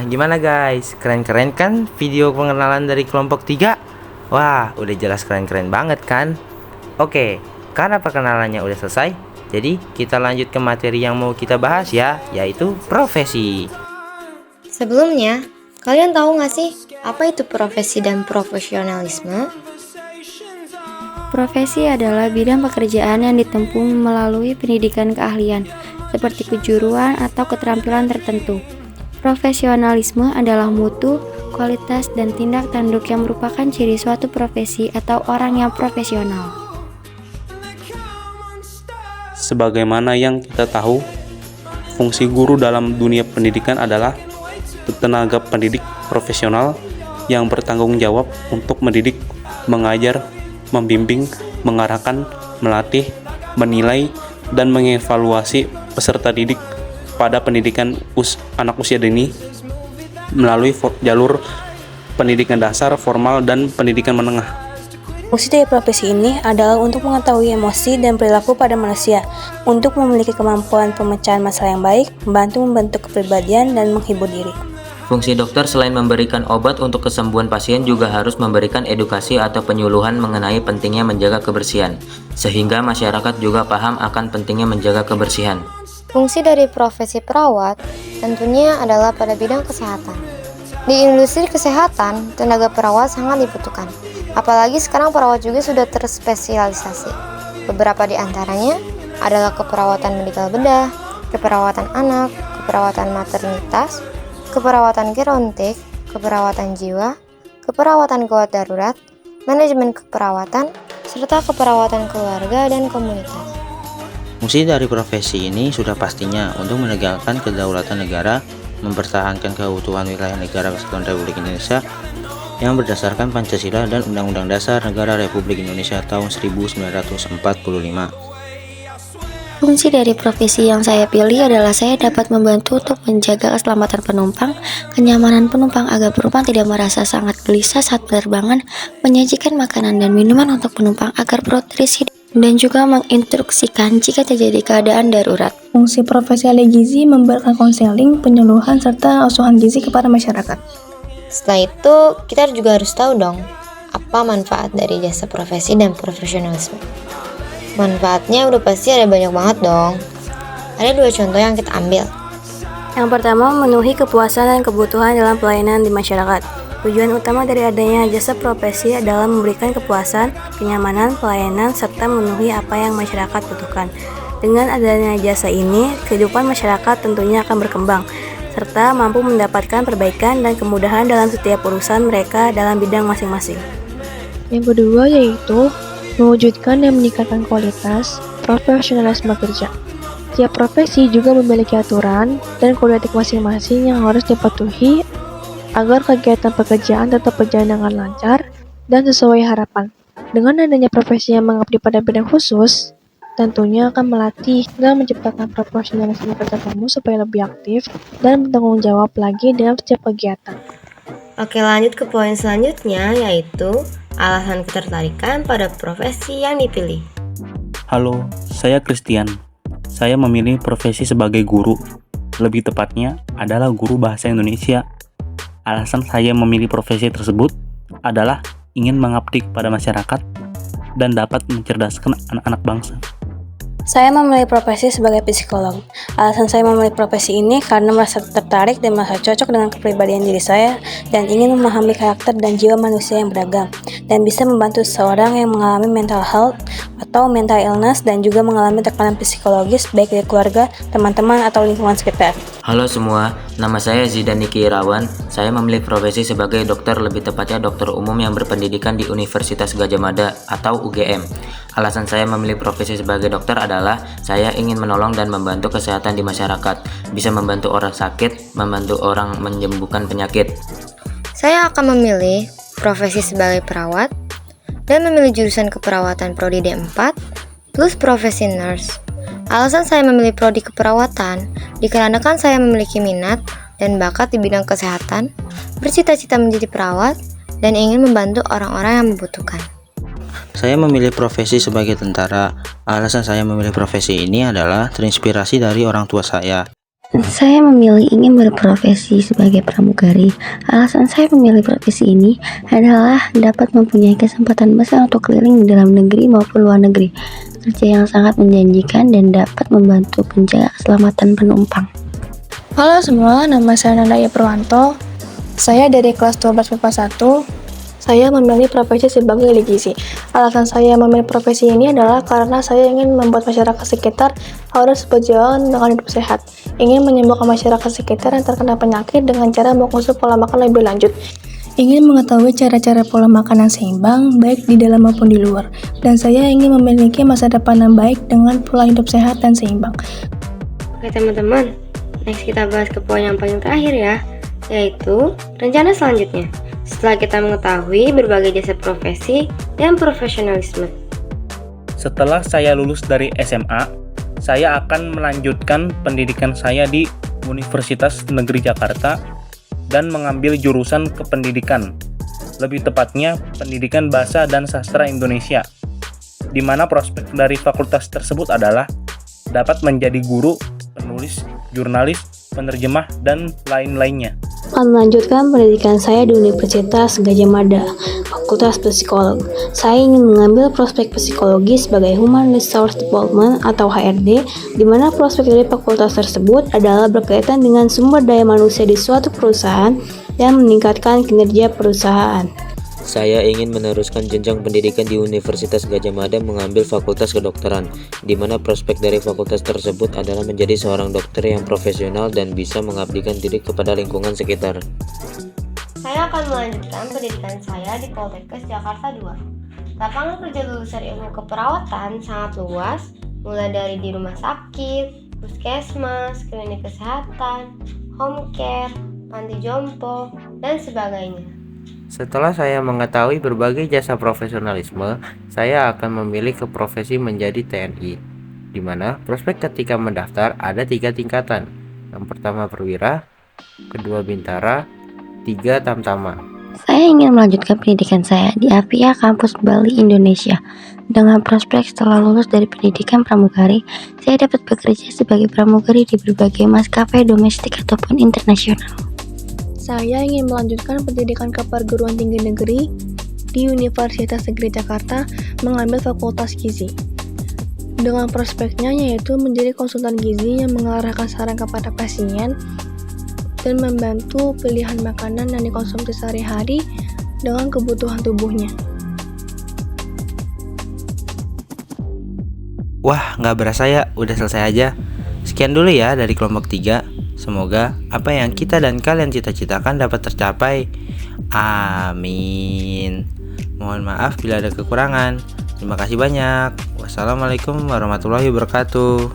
gimana guys? Keren-keren kan video pengenalan dari kelompok 3? Wah, udah jelas keren-keren banget kan? Oke, karena perkenalannya udah selesai, jadi kita lanjut ke materi yang mau kita bahas ya, yaitu profesi. Sebelumnya, kalian tahu nggak sih apa itu profesi dan profesionalisme? Profesi adalah bidang pekerjaan yang ditempuh melalui pendidikan keahlian, seperti kejuruan atau keterampilan tertentu. Profesionalisme adalah mutu, kualitas, dan tindak tanduk yang merupakan ciri suatu profesi atau orang yang profesional. Sebagaimana yang kita tahu, fungsi guru dalam dunia pendidikan adalah tenaga pendidik profesional yang bertanggung jawab untuk mendidik, mengajar, membimbing, mengarahkan, melatih, menilai, dan mengevaluasi peserta didik pada pendidikan anak usia dini melalui jalur pendidikan dasar, formal, dan pendidikan menengah. Fungsi dari profesi ini adalah untuk mengetahui emosi dan perilaku pada manusia, untuk memiliki kemampuan pemecahan masalah yang baik, membantu membentuk kepribadian, dan menghibur diri. Fungsi dokter selain memberikan obat untuk kesembuhan pasien juga harus memberikan edukasi atau penyuluhan mengenai pentingnya menjaga kebersihan, sehingga masyarakat juga paham akan pentingnya menjaga kebersihan. Fungsi dari profesi perawat tentunya adalah pada bidang kesehatan. Di industri kesehatan, tenaga perawat sangat dibutuhkan. Apalagi sekarang perawat juga sudah terspesialisasi. Beberapa di antaranya adalah keperawatan medikal bedah, keperawatan anak, keperawatan maternitas, keperawatan gerontik, keperawatan jiwa, keperawatan gawat darurat, manajemen keperawatan, serta keperawatan keluarga dan komunitas. Fungsi dari profesi ini sudah pastinya untuk menegakkan kedaulatan negara, mempertahankan keutuhan wilayah negara Kesatuan Republik Indonesia yang berdasarkan Pancasila dan Undang-Undang Dasar Negara Republik Indonesia tahun 1945. Fungsi dari profesi yang saya pilih adalah saya dapat membantu untuk menjaga keselamatan penumpang, kenyamanan penumpang agar penumpang tidak merasa sangat gelisah saat penerbangan, menyajikan makanan dan minuman untuk penumpang agar perut terisi, dan juga menginstruksikan jika terjadi keadaan darurat. Fungsi profesi ahli gizi memberikan konseling, penyuluhan, serta asuhan gizi kepada masyarakat. Setelah itu, kita juga harus tahu dong, apa manfaat dari jasa profesi dan profesionalisme. Manfaatnya udah pasti ada banyak banget dong. Ada 2 contoh yang kita ambil. Yang pertama, memenuhi kepuasan dan kebutuhan dalam pelayanan di masyarakat. Tujuan utama dari adanya jasa profesi adalah memberikan kepuasan, kenyamanan, pelayanan, serta memenuhi apa yang masyarakat butuhkan. Dengan adanya jasa ini, kehidupan masyarakat tentunya akan berkembang, serta mampu mendapatkan perbaikan dan kemudahan dalam setiap urusan mereka dalam bidang masing-masing. Yang kedua yaitu mewujudkan dan meningkatkan kualitas profesionalisme kerja. Tiap profesi juga memiliki aturan dan kode etik masing-masing yang harus dipatuhi agar kegiatan pekerjaan tetap berjalan dengan lancar dan sesuai harapan. Dengan adanya profesi yang mengabdi pada bidang khusus, tentunya akan melatih dan menciptakan profesionalisme kerja kamu supaya lebih aktif dan bertanggung jawab lagi dalam setiap kegiatan. Oke, lanjut ke poin selanjutnya, yaitu alasan ketertarikan pada profesi yang dipilih. Halo, saya Christian. Saya memilih profesi sebagai guru. Lebih tepatnya adalah guru bahasa Indonesia. Alasan saya memilih profesi tersebut adalah ingin mengabdi kepada masyarakat dan dapat mencerdaskan anak-anak bangsa. Saya memilih profesi sebagai psikolog. Alasan saya memilih profesi ini karena merasa tertarik dan merasa cocok dengan kepribadian diri saya dan ingin memahami karakter dan jiwa manusia yang beragam dan bisa membantu seseorang yang mengalami mental health atau mental illness dan juga mengalami tekanan psikologis baik dari keluarga, teman-teman, atau lingkungan sekitar. Halo semua, nama saya Zidan Niki Irawan. Saya memilih profesi sebagai dokter, lebih tepatnya dokter umum yang berpendidikan di Universitas Gadjah Mada atau UGM. Alasan saya memilih profesi sebagai dokter adalah saya ingin menolong dan membantu kesehatan di masyarakat, bisa membantu orang sakit, membantu orang menyembuhkan penyakit. Saya akan memilih profesi sebagai perawat dan memilih jurusan keperawatan prodi D4 plus profesi nurse. Alasan saya memilih prodi keperawatan dikarenakan saya memiliki minat dan bakat di bidang kesehatan, bercita-cita menjadi perawat, dan ingin membantu orang-orang yang membutuhkan. Saya memilih profesi sebagai tentara. Alasan saya memilih profesi ini adalah terinspirasi dari orang tua saya Saya memilih ingin berprofesi sebagai pramugari. Alasan saya memilih profesi ini adalah dapat mempunyai kesempatan besar untuk keliling di dalam negeri maupun luar negeri. Kerja yang sangat menjanjikan dan dapat membantu menjaga keselamatan penumpang. Halo semua, nama saya Nandaya Purwanto. Saya dari kelas 12 MIPA 1. Saya memilih profesi sebagai ahli gizi. Alasan saya memilih profesi ini adalah karena saya ingin membuat masyarakat sekitar harus berjalan dengan hidup sehat. Ingin menyembuhkan masyarakat sekitar yang terkena penyakit dengan cara mengkonsumsi pola makan lebih lanjut. Ingin mengetahui cara-cara pola makan yang seimbang, baik di dalam maupun di luar. Dan saya ingin memiliki masa depan yang baik dengan pola hidup sehat dan seimbang. Oke teman-teman, next kita bahas ke poin yang paling terakhir ya, yaitu rencana selanjutnya. Setelah kita mengetahui berbagai jasa profesi dan profesionalisme. Setelah saya lulus dari SMA, saya akan melanjutkan pendidikan saya di Universitas Negeri Jakarta dan mengambil jurusan kependidikan, lebih tepatnya Pendidikan Bahasa dan Sastra Indonesia, di mana prospek dari fakultas tersebut adalah dapat menjadi guru, penulis, jurnalis, penerjemah, dan lain-lainnya. Akan melanjutkan pendidikan saya di Universitas Gadjah Mada, Fakultas Psikolog. Saya ingin mengambil prospek psikologi sebagai Human Resource Development atau HRD, di mana prospek dari fakultas tersebut adalah berkaitan dengan sumber daya manusia di suatu perusahaan dan meningkatkan kinerja perusahaan. Saya ingin meneruskan jenjang pendidikan di Universitas Gadjah Mada mengambil fakultas kedokteran, di mana prospek dari fakultas tersebut adalah menjadi seorang dokter yang profesional dan bisa mengabdikan diri kepada lingkungan sekitar. Saya akan melanjutkan pendidikan saya di Poltekkes Jakarta 2. Lapangan kerja lulusan ilmu keperawatan sangat luas, mulai dari di rumah sakit, puskesmas, klinik kesehatan, home care, panti jompo, dan sebagainya. Setelah saya mengetahui berbagai jasa profesionalisme, saya akan memilih ke profesi menjadi TNI, di mana prospek ketika mendaftar ada 3 tingkatan. Yang pertama perwira, kedua bintara, 3 tamtama. Saya ingin melanjutkan pendidikan saya di AVIA Kampus Bali, Indonesia. Dengan prospek setelah lulus dari pendidikan pramugari, saya dapat bekerja sebagai pramugari di berbagai maskapai domestik ataupun internasional. Saya ingin melanjutkan pendidikan keperguruan tinggi negeri di Universitas Negeri Jakarta mengambil fakultas gizi. Dengan prospeknya yaitu menjadi konsultan gizi yang mengarahkan saran kepada pasien dan membantu pilihan makanan yang dikonsumsi sehari-hari dengan kebutuhan tubuhnya. Wah, nggak berasa ya, udah selesai aja. Sekian dulu ya dari kelompok 3. Semoga apa yang kita dan kalian cita-citakan dapat tercapai. Amin. Mohon maaf bila ada kekurangan. Terima kasih banyak. Wassalamualaikum warahmatullahi wabarakatuh.